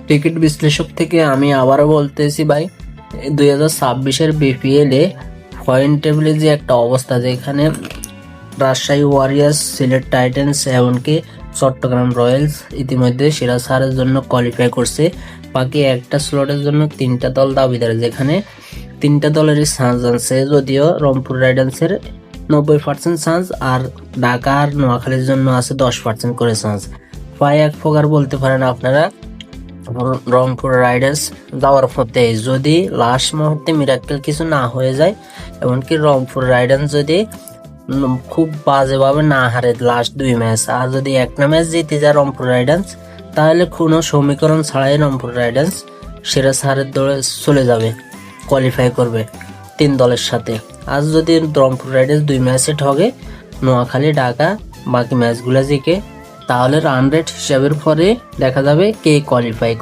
Ticket বিশ্লেষক থেকে আমি আবারও বলতেছি ভাই, 2026-এর বিপিএল এ পয়েন্ট টেবিলে যে একটা অবস্থা, যেখানে রাজশাহী ওয়ারিয়র্স, সিলেট টাইটান্স এমনকি চট্টগ্রাম রয়্যালস ইতিমধ্যে সেরা সারের জন্য কোয়ালিফাই করছে। বাকি একটা স্লটের জন্য 3টা দল দাবিদার, যেখানে 3টা দলেরই চান্স আছে। যদিও রংপুর রাইডার্সের 90% চান্স, আর ঢাকা আর নোয়াখালীর জন্য আছে 10% করে চান্স। প্রায় এক প্রকার বলতে পারেন আপনারা রংপুর রাইডার্স যাওয়ার পথে, যদি লাস্ট মুহূর্তে মিরাক্কেল কিছু না হয়ে যায়, এমনকি রংপুর রাইডার্স যদি খুব বাজেভাবে না হারে লাস্ট 2 ম্যাচ, আর যদি একটা ম্যাচ জিতে যায় রংপুর রাইডার্স, তাহলে কোনো সমীকরণ ছাড়াই রংপুর রাইডার্স সেরা সারের দৌড়ে চলে যাবে, কোয়ালিফাই করবে 3 দলের সাথে। আজ যদি রংপুর রাইডার্স 2 ম্যাচে ঠগে, নোয়াখালী ঢাকা বাকি ম্যাচগুলো জিকে, তাহলে রান রেট হিসাবের পরে দেখা যাবে কে কোয়ালিফাই।